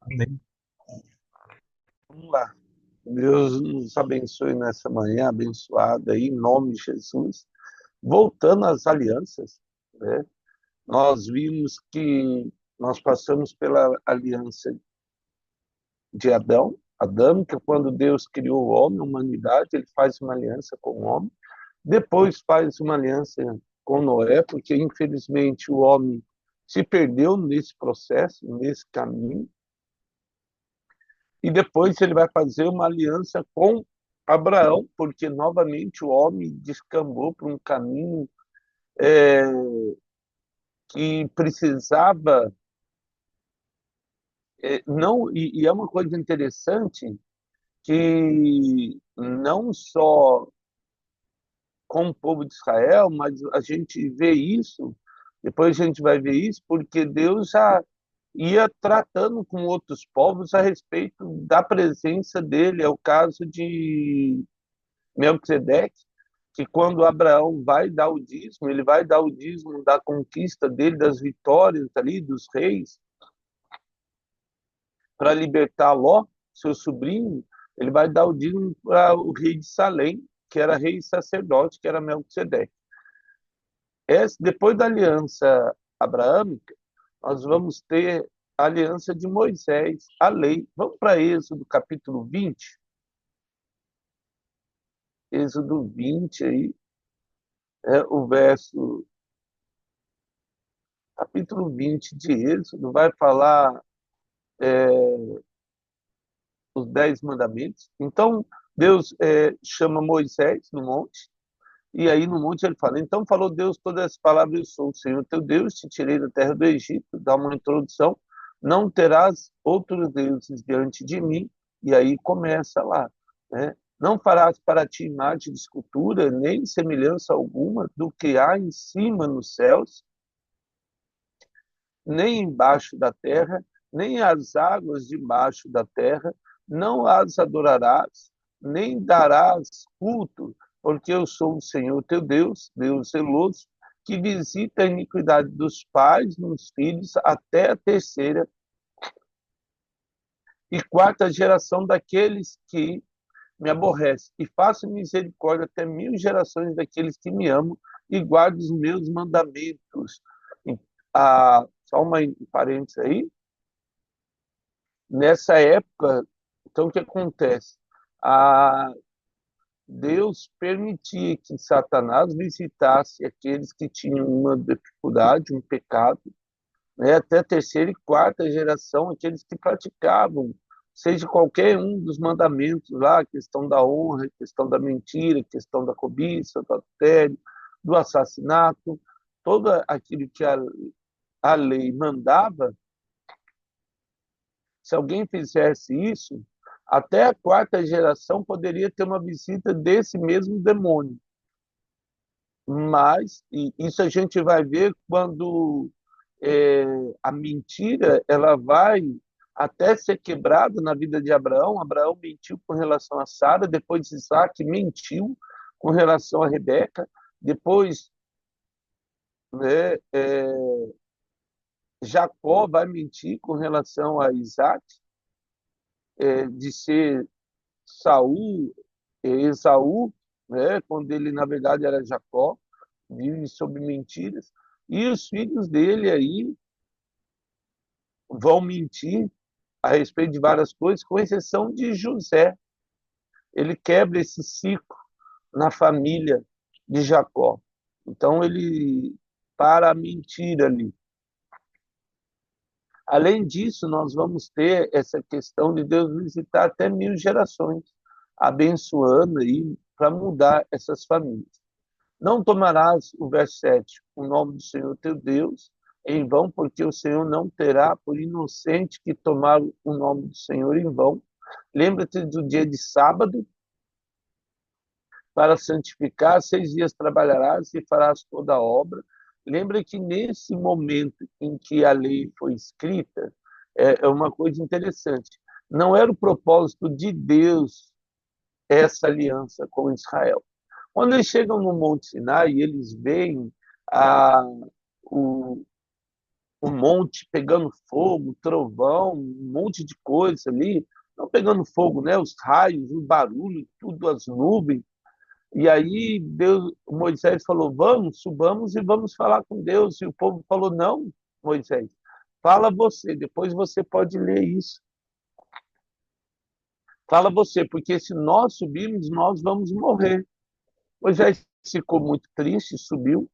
Amém. Vamos lá. Deus nos abençoe nessa manhã abençoada aí, em nome de Jesus. Voltando às alianças, né? Nós vimos que nós passamos pela aliança de Adão, adâmica, quando Deus criou o homem, a humanidade, ele faz uma aliança com o homem. Depois faz uma aliança com Noé, porque infelizmente o homem se perdeu nesse processo, nesse caminho. E depois ele vai fazer uma aliança com Abraão, porque novamente o homem descambou para um caminho é, que precisava, não, e é uma coisa interessante que não só com o povo de Israel, mas a gente vê isso, depois a gente vai ver isso, porque Deus já ia tratando com outros povos a respeito da presença dele. É o caso de Melquisedeque, que quando Abraão vai dar o dízimo, ele vai dar o dízimo da conquista dele, das vitórias ali, dos reis, para libertar Ló, seu sobrinho, ele vai dar o dízimo para o rei de Salém, que era rei e sacerdote, que era Melquisedeque. Depois da aliança abraâmica, nós vamos ter a aliança de Moisés, a lei. Vamos para Êxodo capítulo 20. Êxodo 20 aí, o verso capítulo 20 de Êxodo vai falar os 10 mandamentos. Então, Deus chama Moisés no monte, e aí no monte ele fala, então falou Deus todas as palavras, eu sou o Senhor teu Deus, te tirei da terra do Egito, dá uma introdução, não terás outros deuses diante de mim, e aí começa lá, né? Não farás para ti imagem de escultura, nem semelhança alguma do que há em cima nos céus, nem embaixo da terra, nem as águas debaixo da terra, não as adorarás, nem darás culto, porque eu sou o Senhor teu Deus, Deus zeloso, que visita a iniquidade dos pais nos filhos até a terceira e quarta geração daqueles que me aborrecem, e faço misericórdia até 1000 gerações daqueles que me amam e guardam os meus mandamentos. Só uma parênteses aí, nessa época, então o que acontece? A Deus permitia que Satanás visitasse aqueles que tinham uma dificuldade, um pecado, né? Até a terceira e quarta geração, aqueles que praticavam, seja qualquer um dos mandamentos lá, a questão da honra, a questão da mentira, a questão da cobiça, do adultério, do assassinato, todo aquilo que a lei mandava. Se alguém fizesse isso, até a quarta geração poderia ter uma visita desse mesmo demônio. Mas e isso a gente vai ver quando é, a mentira ela vai até ser quebrada na vida de Abraão. Abraão mentiu com relação a Sara, depois Isaac mentiu com relação a Rebeca, depois, né, Jacó vai mentir com relação a Isaac, de ser Saul, Esaú, né, quando ele na verdade era Jacó, vive sob mentiras, e os filhos dele aí vão mentir a respeito de várias coisas, com exceção de José. Ele quebra esse ciclo na família de Jacó. Então ele para a mentira ali. Além disso, nós vamos ter essa questão de Deus visitar até 1000 gerações, abençoando aí para mudar essas famílias. Não tomarás, o verso 7, o nome do Senhor teu Deus em vão, porque o Senhor não terá por inocente que tomar o nome do Senhor em vão. Lembra-te do dia de sábado para santificar, 6 dias trabalharás e farás toda a obra. Lembra que nesse momento em que a lei foi escrita, é uma coisa interessante. Não era o propósito de Deus essa aliança com Israel. Quando eles chegam no Monte Sinai, eles veem a, o, um monte pegando fogo, trovão, um monte de coisa ali, não pegando fogo, né? Os raios, o barulho, tudo, as nuvens. E aí Deus, Moisés falou: vamos, subamos e vamos falar com Deus. E o povo falou: não, Moisés, fala você, depois você pode ler isso. Fala você, porque se nós subirmos, nós vamos morrer. Moisés ficou muito triste, subiu.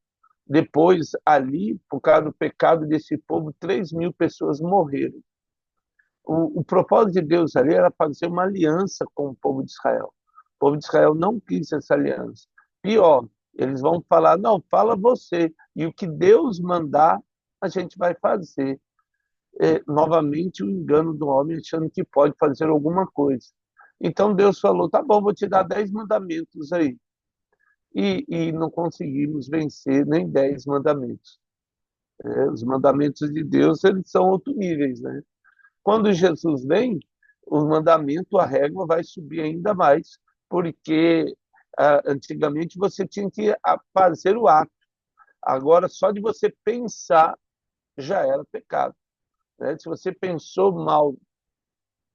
Depois, ali, por causa do pecado desse povo, 3.000 pessoas morreram. O propósito de Deus ali era fazer uma aliança com o povo de Israel. O povo de Israel não quis essa aliança. Pior, eles vão falar: não, fala você. E o que Deus mandar, a gente vai fazer. Novamente, o engano do homem achando que pode fazer alguma coisa. Então Deus falou: tá bom, vou te dar 10 mandamentos aí. E não conseguimos vencer nem 10 mandamentos. Os mandamentos de Deus, eles são outro níveis, né? Quando Jesus vem, o mandamento, a régua vai subir ainda mais, porque antigamente você tinha que fazer o ato. Agora, só de você pensar já era pecado, né? Se você pensou mal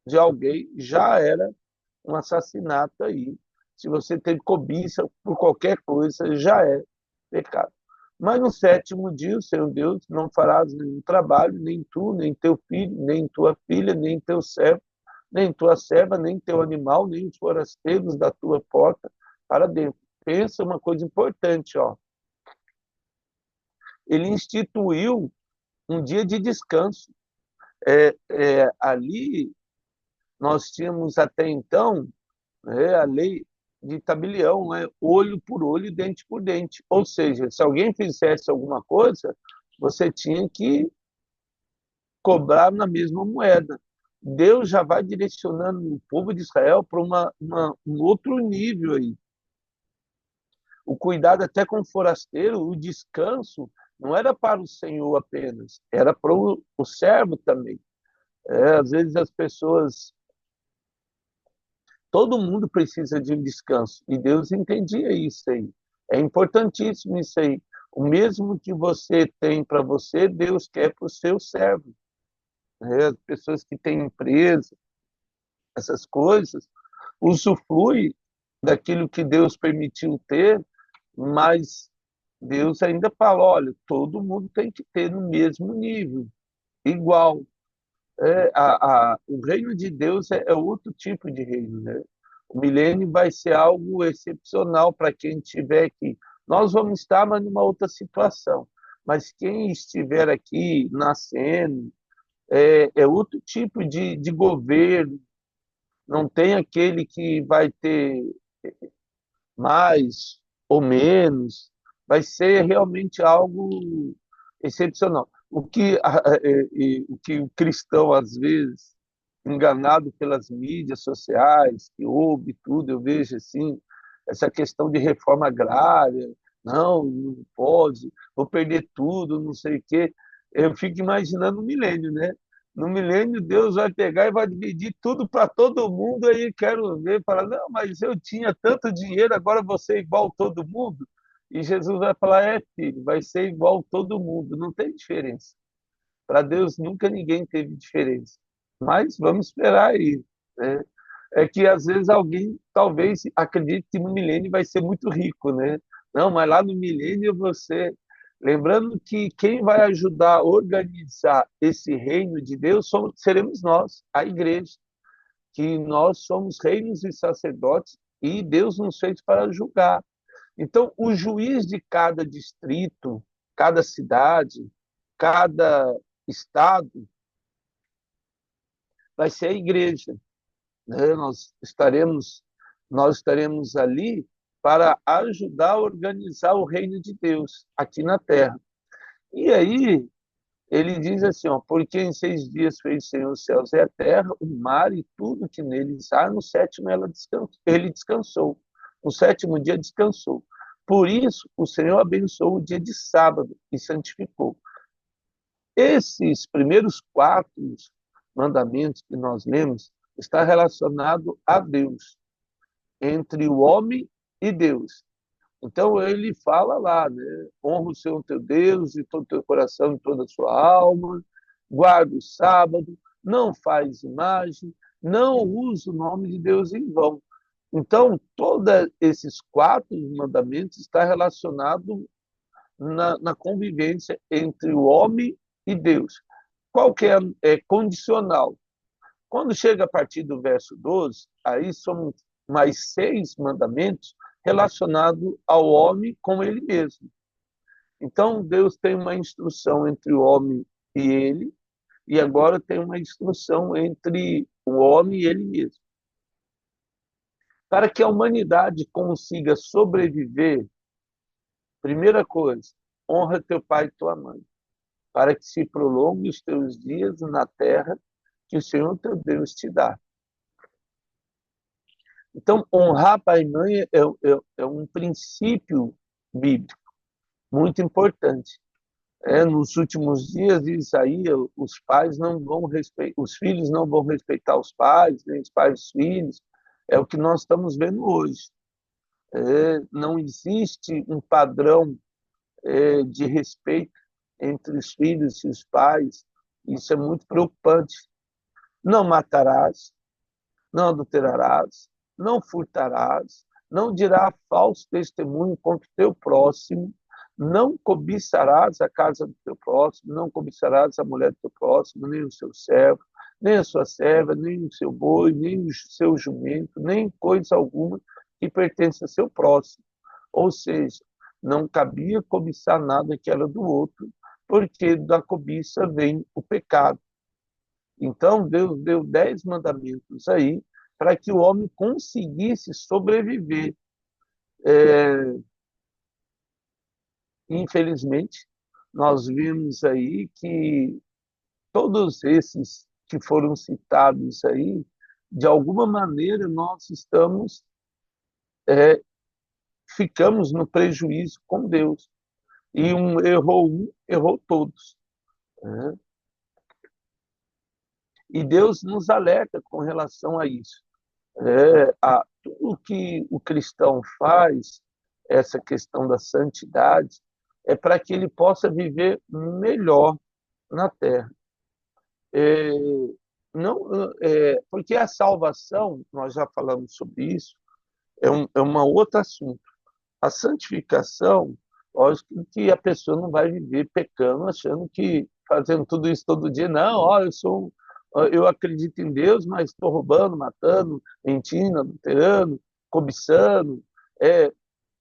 de alguém, já era um assassinato aí. Se você teve cobiça por qualquer coisa, já é pecado. Mas no sétimo dia, o Senhor Deus não farás nenhum trabalho, nem tu, nem teu filho, nem tua filha, nem teu servo, nem tua serva, nem teu animal, nem os forasteiros da tua porta para dentro. Pensa uma coisa importante, ó. Ele instituiu um dia de descanso. Ali nós tínhamos até então, a lei de tabelião, né? Olho por olho, dente por dente. Ou seja, se alguém fizesse alguma coisa, você tinha que cobrar na mesma moeda. Deus já vai direcionando o povo de Israel para um outro nível aí. O cuidado até com o forasteiro, o descanso, não era para o Senhor apenas, era para o servo também. Às vezes as pessoas, todo mundo precisa de um descanso, e Deus entendia isso aí. É importantíssimo isso aí. O mesmo que você tem para você, Deus quer para o seu servo. As pessoas que têm empresa, essas coisas, usufrui daquilo que Deus permitiu ter, mas Deus ainda fala: olha, todo mundo tem que ter no mesmo nível, igual. O reino de Deus é outro tipo de reino, né? O milênio vai ser algo excepcional para quem estiver aqui. Nós vamos estar, mas numa outra situação. Mas quem estiver aqui nascendo é outro tipo de governo. Não tem aquele que vai ter mais ou menos, vai ser realmente algo excepcional. O que o cristão, às vezes, enganado pelas mídias sociais, que ouve tudo, eu vejo assim, essa questão de reforma agrária, não pode, vou perder tudo, não sei o quê. Eu fico imaginando o milênio, né? No milênio, Deus vai pegar e vai dividir tudo para todo mundo. Aí quero ver, falar: não, mas eu tinha tanto dinheiro, agora você é igual todo mundo. E Jesus vai falar: filho, vai ser igual todo mundo, não tem diferença. Para Deus nunca ninguém teve diferença. Mas vamos esperar aí, né? É que às vezes alguém talvez acredite que no milênio vai ser muito rico, né? Não, mas lá no milênio você. Lembrando que quem vai ajudar a organizar esse reino de Deus seremos nós, a igreja, que nós somos reinos e sacerdotes e Deus nos fez para julgar. Então, o juiz de cada distrito, cada cidade, cada estado vai ser a igreja, né? Nós estaremos ali para ajudar a organizar o reino de Deus aqui na terra. E aí ele diz assim, ó: porque em 6 dias fez o Senhor os céus e a terra, o mar e tudo que neles há, no sétimo ele descansou. No sétimo dia descansou. Por isso o Senhor abençoou o dia de sábado e santificou. Esses primeiros 4 mandamentos que nós lemos está relacionado a Deus, entre o homem e Deus. Então ele fala lá, né? Honra o Senhor teu Deus de todo o teu coração e toda a sua alma, guarda o sábado, não faz imagem, não usa o nome de Deus em vão. Então, todos esses quatro mandamentos estão relacionados na convivência entre o homem e Deus. Qual que é condicional? Quando chega a partir do verso 12, aí são mais 6 mandamentos relacionados ao homem com ele mesmo. Então, Deus tem uma instrução entre o homem e ele, e agora tem uma instrução entre o homem e ele mesmo. Para que a humanidade consiga sobreviver, primeira coisa, honra teu pai e tua mãe, para que se prolongue os teus dias na terra que o Senhor teu Deus te dá. Então, honrar pai e mãe é um princípio bíblico muito importante. Nos últimos dias, diz aí, os pais não vão respeitar, os filhos não vão respeitar os pais, nem os pais os filhos. É o que nós estamos vendo hoje. Não existe um padrão de respeito entre os filhos e os pais. Isso é muito preocupante. Não matarás, não adulterarás, não furtarás, não dirá falso testemunho contra o teu próximo, não cobiçarás a casa do teu próximo, não cobiçarás a mulher do teu próximo, nem o seu servo, nem a sua serva, nem o seu boi, nem o seu jumento, nem coisa alguma que pertence ao seu próximo. Ou seja, não cabia cobiçar nada que era do outro, porque da cobiça vem o pecado. Então, Deus deu 10 mandamentos aí para que o homem conseguisse sobreviver. Infelizmente, nós vimos aí que todos esses que foram citados aí, de alguma maneira, nós ficamos no prejuízo com Deus. E errou todos. Né? E Deus nos alerta com relação a isso. Tudo que o cristão faz, essa questão da santidade, é para que ele possa viver melhor na terra. É, não, porque a salvação, nós já falamos sobre isso, é um outro assunto. A santificação, lógico que a pessoa não vai viver pecando, achando que fazendo tudo isso todo dia, não, ó, eu acredito em Deus, mas estou roubando, matando, mentindo, adulterando, cobiçando,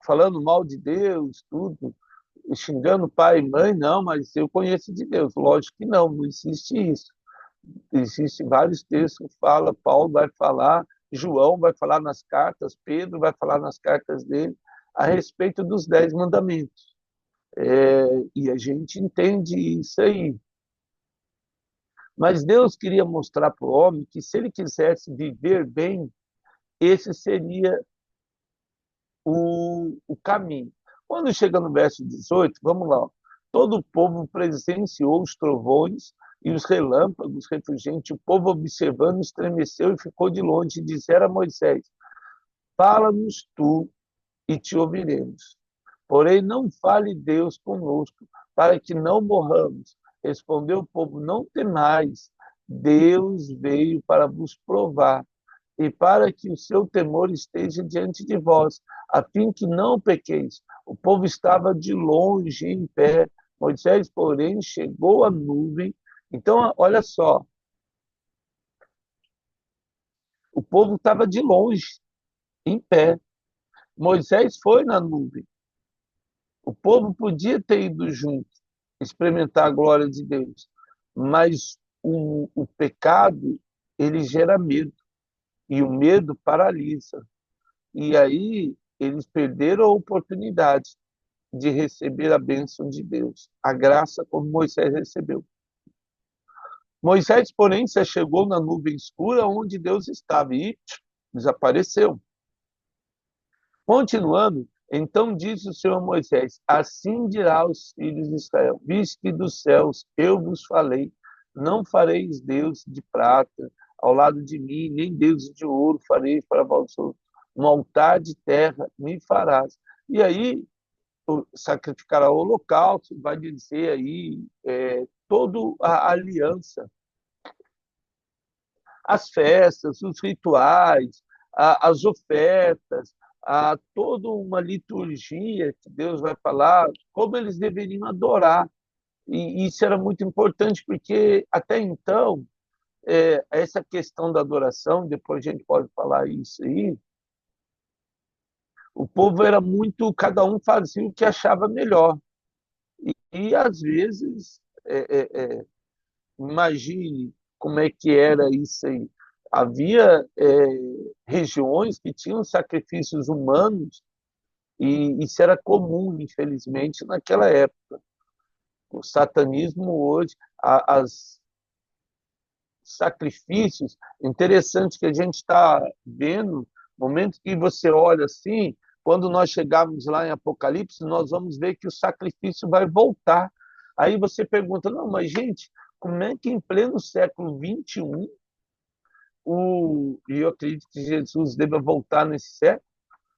falando mal de Deus, tudo, xingando pai e mãe, não, mas eu conheço de Deus. Lógico que não, não existe isso. Existem vários textos que fala, Paulo vai falar, João vai falar nas cartas, Pedro vai falar nas cartas dele a respeito dos 10 mandamentos. E a gente entende isso aí. Mas Deus queria mostrar para o homem que se ele quisesse viver bem, esse seria o caminho. Quando chega no verso 18, vamos lá. Todo o povo presenciou os trovões e os relâmpagos refulgentes. O povo, observando, estremeceu e ficou de longe. E disseram a Moisés: fala-nos tu e te ouviremos. Porém, não fale Deus conosco, para que não morramos. Respondeu o povo: não temais. Deus veio para vos provar e para que o seu temor esteja diante de vós, a fim que não pequeis. O povo estava de longe, em pé. Moisés, porém, chegou à nuvem. Então, olha só, o povo estava de longe, em pé. Moisés foi na nuvem. O povo podia ter ido junto, experimentar a glória de Deus, mas o pecado, ele gera medo, e o medo paralisa. E aí eles perderam a oportunidade de receber a bênção de Deus, a graça como Moisés recebeu. Moisés, porém, se chegou na nuvem escura onde Deus estava e desapareceu. Continuando, então disse o Senhor a Moisés: assim dirá aos filhos de Israel: visto que dos céus eu vos falei, não fareis Deus de prata ao lado de mim, nem Deus de ouro farei para vós outros. Um altar de terra me farás. E aí, sacrificará o holocausto, vai dizer aí toda a aliança, as festas, os rituais, as ofertas, toda uma liturgia que Deus vai falar, como eles deveriam adorar. E isso era muito importante, porque até então, essa questão da adoração, depois a gente pode falar isso aí, o povo era muito, cada um fazia o que achava melhor. E às vezes, imagine como é que era isso aí. Havia regiões que tinham sacrifícios humanos e isso era comum, infelizmente, naquela época. O satanismo hoje, as sacrifícios, interessante que a gente está vendo, no momento que você olha assim, quando nós chegarmos lá em Apocalipse, nós vamos ver que o sacrifício vai voltar. Aí você pergunta, não, mas gente, como é que em pleno século XXI, e eu acredito que Jesus deva voltar nesse século,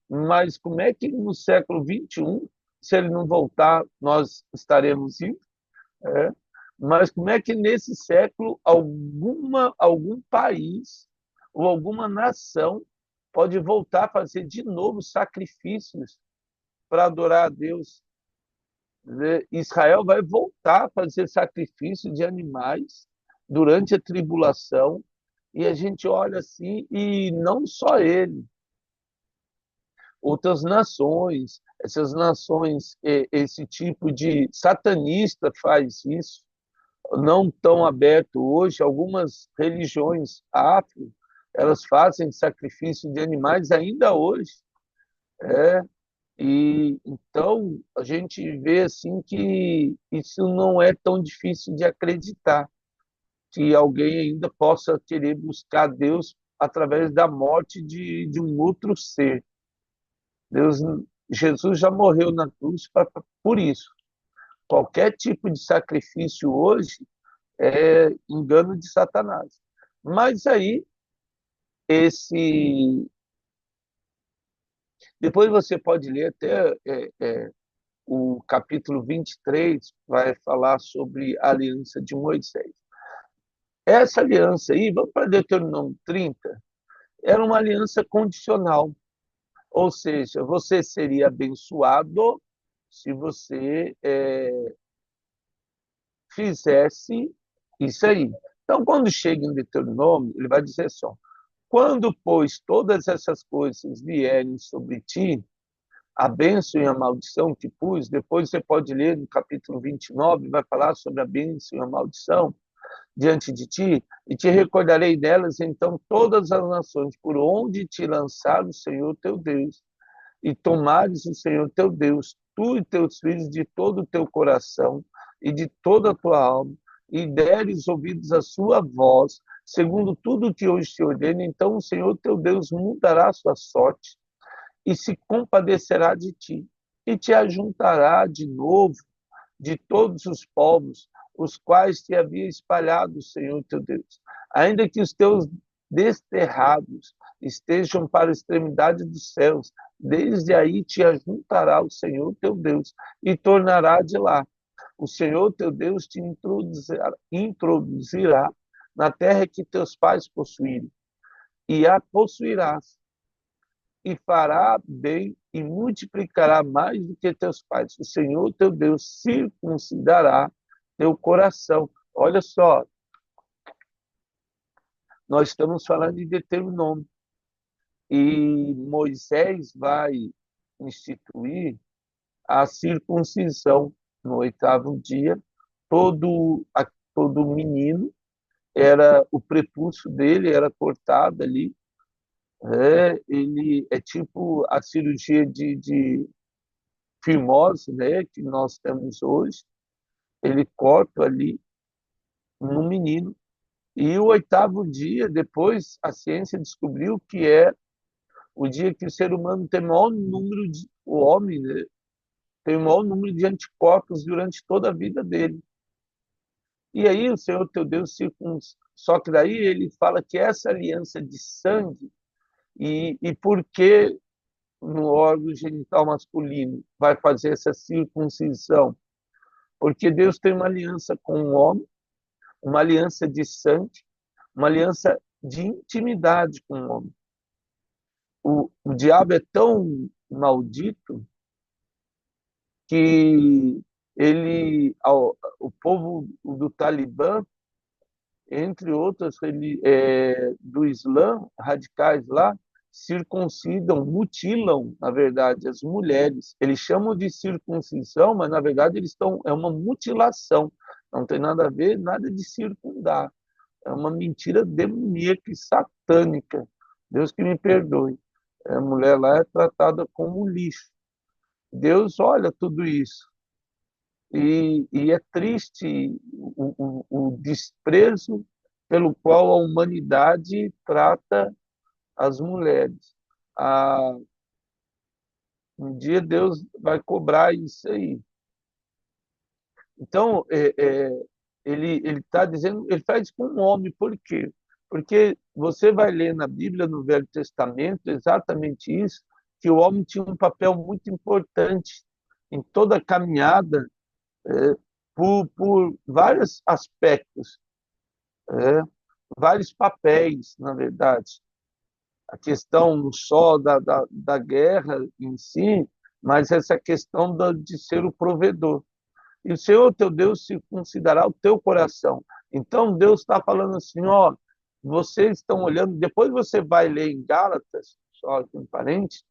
mas como é que no século XXI, se ele não voltar, nós estaremos indo? É. Mas como é que nesse século algum país ou alguma nação pode voltar a fazer de novo sacrifícios para adorar a Deus? Israel vai voltar a fazer sacrifício de animais durante a tribulação e a gente olha assim e não só ele, outras nações, essas nações, esse tipo de satanista faz isso não tão aberto hoje. Algumas religiões afro, elas fazem sacrifício de animais ainda hoje. É, e então a gente vê assim que isso não é tão difícil de acreditar, que alguém ainda possa querer buscar Deus através da morte de um outro ser. Deus, Jesus já morreu na cruz por isso. Qualquer tipo de sacrifício hoje é engano de Satanás. Mas aí, esse. Depois você pode ler até o capítulo 23, vai falar sobre a aliança de Moisés. Essa aliança aí, vamos para Deuteronômio 30, era uma aliança condicional. Ou seja, você seria abençoado se você fizesse isso aí. Então, quando chega em Deuteronômio, ele vai dizer assim: ó, quando, pois, todas essas coisas vierem sobre ti, a bênção e a maldição que pus, depois você pode ler no capítulo 29, vai falar sobre a bênção e a maldição diante de ti, e te recordarei delas, então, todas as nações, por onde te lançar o Senhor teu Deus, e tomares o Senhor teu Deus, tu e teus filhos, de todo o teu coração e de toda a tua alma, e deres ouvidos à sua voz, segundo tudo que hoje te ordena, então o Senhor teu Deus mudará a sua sorte e se compadecerá de ti, e te ajuntará de novo de todos os povos, os quais te havia espalhado o Senhor teu Deus. Ainda que os teus desterrados estejam para a extremidade dos céus, desde aí te ajuntará o Senhor teu Deus e tornará de lá. O Senhor teu Deus te introduzirá na terra que teus pais possuírem, e a possuirás, e fará bem e multiplicará mais do que teus pais. O Senhor teu Deus circuncidará teu coração. Olha só, nós estamos falando de Deuteronômio. E Moisés vai instituir a circuncisão no oitavo dia. Todo, todo menino, era o prepúcio dele era cortado ali. Ele é tipo a cirurgia de fimose, né, que nós temos hoje. Ele corta ali no menino. E o oitavo dia, depois, a ciência descobriu que é o dia que o ser humano tem o maior número de, o homem, né, tem o maior número de anticorpos durante toda a vida dele. E aí o Senhor teu Deus só que daí ele fala que essa aliança de sangue, e por que no órgão genital masculino, vai fazer essa circuncisão? Porque Deus tem uma aliança com o homem, uma aliança de sangue, uma aliança de intimidade com o homem. O diabo é tão maldito que o povo do Talibã, entre outras do Islã, radicais lá, circuncidam, mutilam, na verdade, as mulheres. Eles chamam de circuncisão, mas na verdade é uma mutilação. Não tem nada a ver, nada de circundar. É uma mentira demoníaca e satânica. Deus que me perdoe. A mulher lá é tratada como lixo. Deus olha tudo isso. E é triste o desprezo pelo qual a humanidade trata as mulheres. Ah, um dia Deus vai cobrar isso aí. Então, ele está dizendo, ele faz com o homem, por quê? Porque você vai ler na Bíblia, no Velho Testamento, exatamente isso, que o homem tinha um papel muito importante em toda a caminhada, por vários aspectos, é, vários papéis, na verdade. A questão não só da guerra em si, mas essa questão de ser o provedor. E o Senhor teu Deus circuncidará o teu coração. Então Deus está falando assim, ó, vocês estão olhando, depois você vai ler em Gálatas, só aqui um parênteses,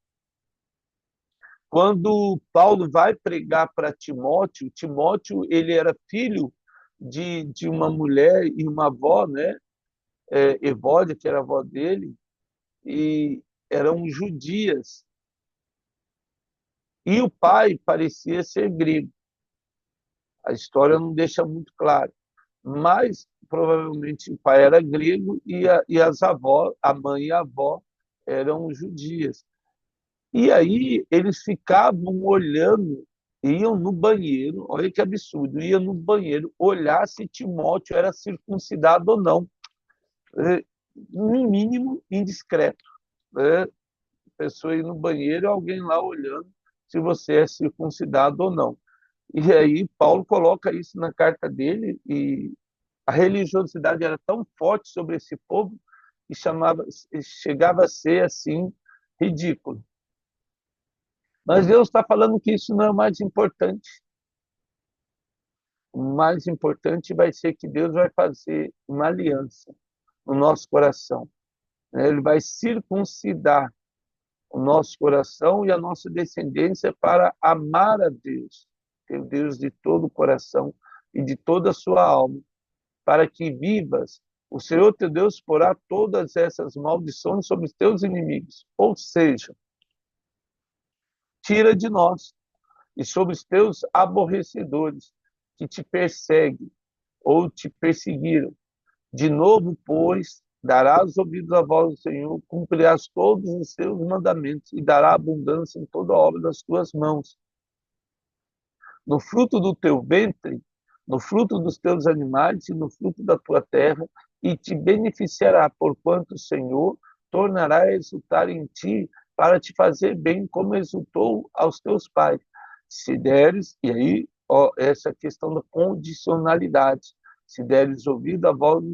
quando Paulo vai pregar para Timóteo, Timóteo ele era filho de uma mulher e uma avó, né? Evódia, que era a avó dele, e eram judias. E o pai parecia ser grego. A história não deixa muito claro. Mas provavelmente o pai era grego e as avós, a mãe e a avó, eram judias. E aí eles ficavam olhando, iam no banheiro, olha que absurdo, iam no banheiro olhar se Timóteo era circuncidado ou não. No mínimo indiscreto. Né? A pessoa ir no banheiro, alguém lá olhando se você é circuncidado ou não. E aí Paulo coloca isso na carta dele, e a religiosidade era tão forte sobre esse povo que chegava a ser assim ridículo. Mas Deus está falando que isso não é o mais importante. O mais importante vai ser que Deus vai fazer uma aliança no nosso coração. Ele vai circuncidar o nosso coração e a nossa descendência para amar a Deus, ter Deus de todo o coração e de toda a sua alma, para que vivas. O Senhor teu Deus porá todas essas maldições sobre os teus inimigos, ou seja, tira de nós e sobre os teus aborrecedores que te perseguem ou te perseguiram. De novo, pois, darás ouvidos à voz do Senhor, cumprirás todos os seus mandamentos e dará abundância em toda a obra das tuas mãos. No fruto do teu ventre, no fruto dos teus animais e no fruto da tua terra, e te beneficiará, porquanto o Senhor tornará a exultar em ti para te fazer bem, como exultou aos teus pais. Se deres, e aí ó, essa questão da condicionalidade, se deres ouvido à voz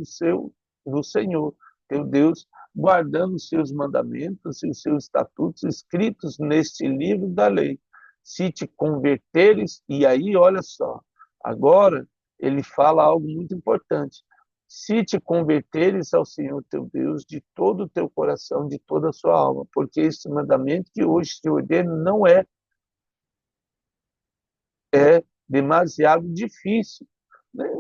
do Senhor, teu Deus, guardando os seus mandamentos e os seus estatutos escritos neste livro da lei, se te converteres, e aí olha só, agora ele fala algo muito importante, se te converteres ao Senhor teu Deus de todo o teu coração, de toda a sua alma, porque esse mandamento que hoje te ordeno não é demasiado difícil,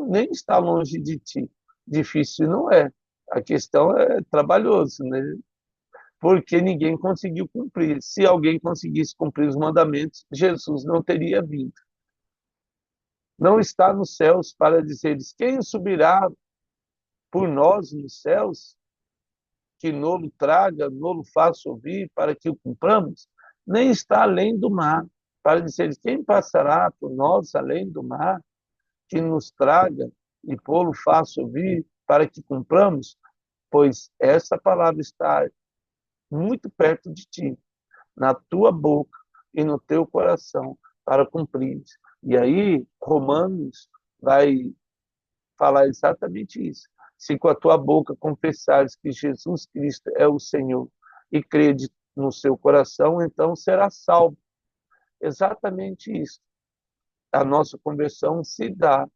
nem está longe de ti. Difícil não é. A questão é trabalhoso, né? Porque ninguém conseguiu cumprir. Se alguém conseguisse cumprir os mandamentos, Jesus não teria vindo. Não está nos céus para dizeres quem subirá por nós nos céus, que nolo traga, nolo faça ouvir, para que o cumpramos, nem está além do mar, para dizeres quem passará por nós além do mar, que nos traga e pô-lo faça ouvir, para que cumpramos, pois essa palavra está muito perto de ti, na tua boca e no teu coração para cumprir. E aí, Romanos vai falar exatamente isso. Se com a tua boca confessares que Jesus Cristo é o Senhor e crede no seu coração, então será salvo. Exatamente isso. A nossa conversão se dá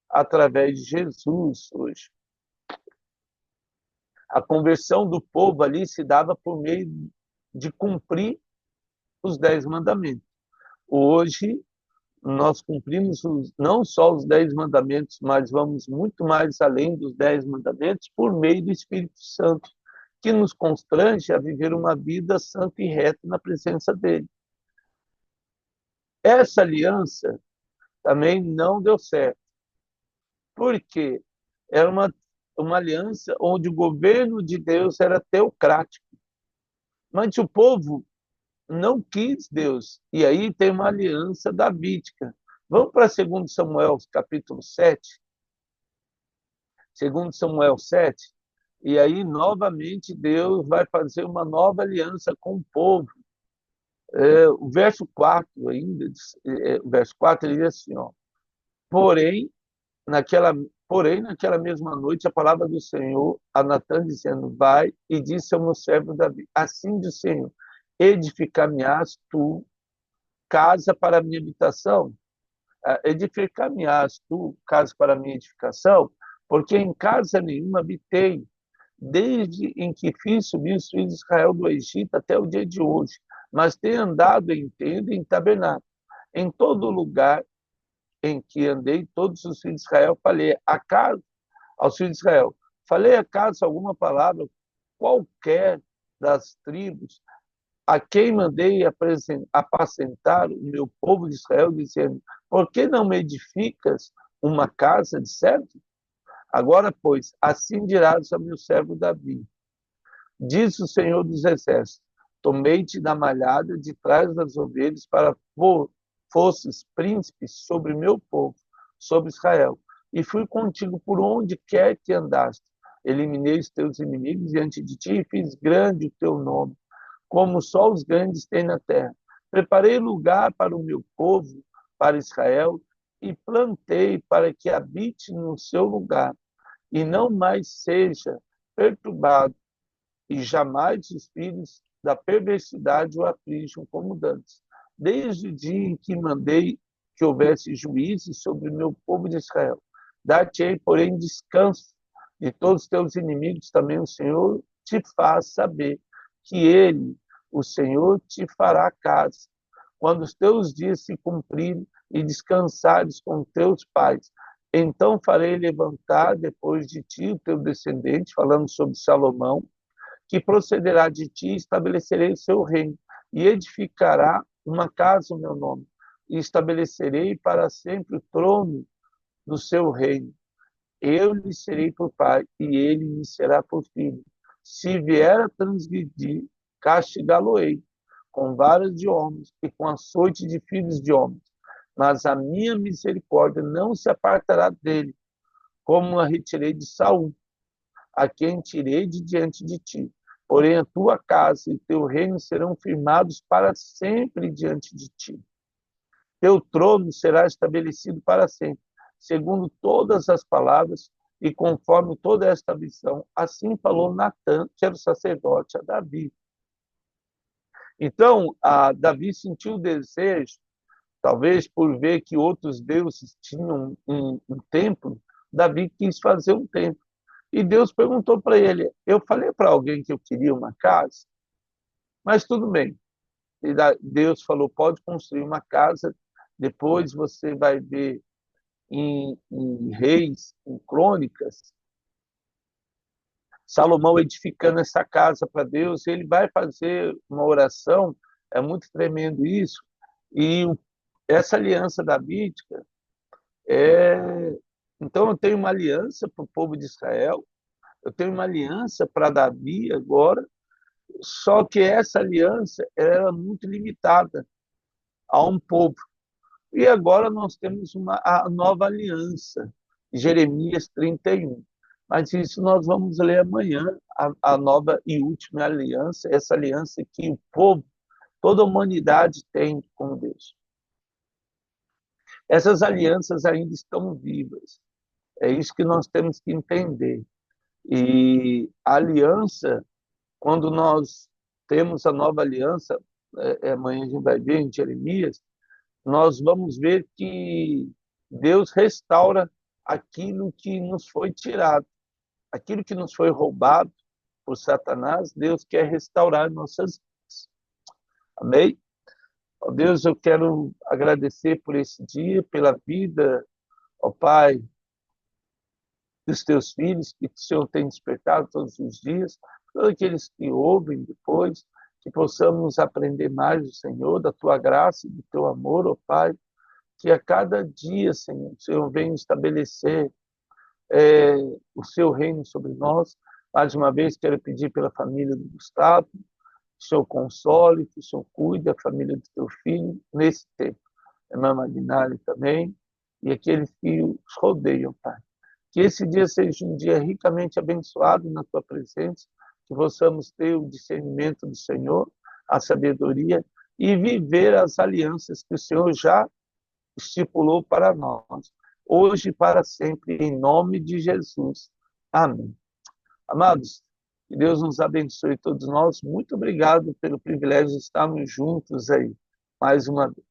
através de Jesus hoje. A conversão do povo ali se dava por meio de cumprir os 10 mandamentos. Hoje, nós cumprimos não só os 10 mandamentos, mas vamos muito mais além dos 10 mandamentos por meio do Espírito Santo, que nos constrange a viver uma vida santa e reta na presença dele. Essa aliança também não deu certo, porque era uma aliança onde o governo de Deus era teocrático, mas o povo não quis Deus. E aí tem uma aliança davídica. Vamos para 2 Samuel, capítulo 7. 2 Samuel 7. E aí, novamente, Deus vai fazer uma nova aliança com o povo. O verso 4 ainda, o verso 4, ele diz assim, ó, porém, naquela, porém, naquela mesma noite, a palavra do Senhor a Natã dizendo, vai e disse ao meu servo Davi, assim diz o Senhor, edificar-me-ás tu casa para a minha habitação, edificar-me-ás tu casa para a minha edificação, porque em casa nenhuma habitei, desde em que fiz subir os filhos de Israel do Egito até o dia de hoje, mas tenho andado em tenda e em tabernáculo. Em todo lugar em que andei, todos os filhos de Israel falei acaso aos filhos de Israel, falei acaso alguma palavra qualquer das tribos a quem mandei apacentar o meu povo de Israel, dizendo, por que não me edificas uma casa de certo? Agora, pois, assim dirás ao meu servo Davi, diz o Senhor dos Exércitos, tomei-te da malhada de trás das ovelhas para fosses príncipes sobre meu povo, sobre Israel, e fui contigo por onde quer que andaste. Eliminei os teus inimigos diante de ti e fiz grande o teu nome, como só os grandes têm na terra. Preparei lugar para o meu povo, para Israel, e plantei para que habite no seu lugar, e não mais seja perturbado, e jamais os filhos da perversidade o aflijam como dantes. Desde o dia em que mandei que houvesse juízes sobre o meu povo de Israel, dar-te-ei, porém, descanso de todos os teus inimigos, também o Senhor te faz saber que ele, o Senhor, te fará casa. Quando os teus dias se cumprirem e descansares com teus pais, então farei levantar depois de ti o teu descendente, falando sobre Salomão, que procederá de ti e estabelecerei o seu reino, e edificará uma casa o meu nome, e estabelecerei para sempre o trono do seu reino. Eu lhe serei por pai, e ele me será por filho. Se vier a transgredir, castigá-lo-ei com varas de homens e com açoite de filhos de homens. Mas a minha misericórdia não se apartará dele, como a retirei de Saul, a quem tirei de diante de ti. Porém, a tua casa e teu reino serão firmados para sempre diante de ti. Teu trono será estabelecido para sempre, segundo todas as palavras e conforme toda esta visão. Assim falou Natã, que era o sacerdote, a Davi. Então, Davi sentiu o desejo, talvez por ver que outros deuses tinham um templo, Davi quis fazer um templo. E Deus perguntou para ele, eu falei para alguém que eu queria uma casa? Mas tudo bem. E Deus falou, pode construir uma casa, depois você vai ver em Reis, em Crônicas, Salomão edificando essa casa para Deus, ele vai fazer uma oração, é muito tremendo isso, e essa aliança davídica é... Então eu tenho uma aliança para o povo de Israel, eu tenho uma aliança para Davi agora, só que essa aliança era muito limitada a um povo. E agora nós temos a nova aliança, Jeremias 31. Mas isso nós vamos ler amanhã, a nova e última aliança, essa aliança que o povo toda a humanidade tem com Deus. Essas alianças ainda estão vivas. É isso que nós temos que entender. E a aliança, quando nós temos a nova aliança, amanhã a gente vai ver em Jeremias, nós vamos ver que Deus restaura aquilo que nos foi tirado, aquilo que nos foi roubado por Satanás, Deus quer restaurar nossas vidas. Amém? Ó Deus, eu quero agradecer por esse dia, pela vida, ó Pai, dos teus filhos, que o Senhor tem despertado todos os dias, todos aqueles que ouvem depois, que possamos aprender mais do Senhor, da tua graça e do teu amor, ó Pai, que a cada dia, Senhor, o Senhor venha estabelecer o seu reino sobre nós. Mais uma vez, quero pedir pela família do Gustavo, que o Senhor console, que o Senhor cuide da família do teu filho nesse tempo. A irmã Magnale também, e aqueles que os rodeiam, Pai. Que esse dia seja um dia ricamente abençoado na tua presença, que possamos ter o discernimento do Senhor, a sabedoria e viver as alianças que o Senhor já estipulou para nós, hoje e para sempre, em nome de Jesus. Amém. Amados, que Deus nos abençoe todos nós. Muito obrigado pelo privilégio de estarmos juntos aí, mais uma vez.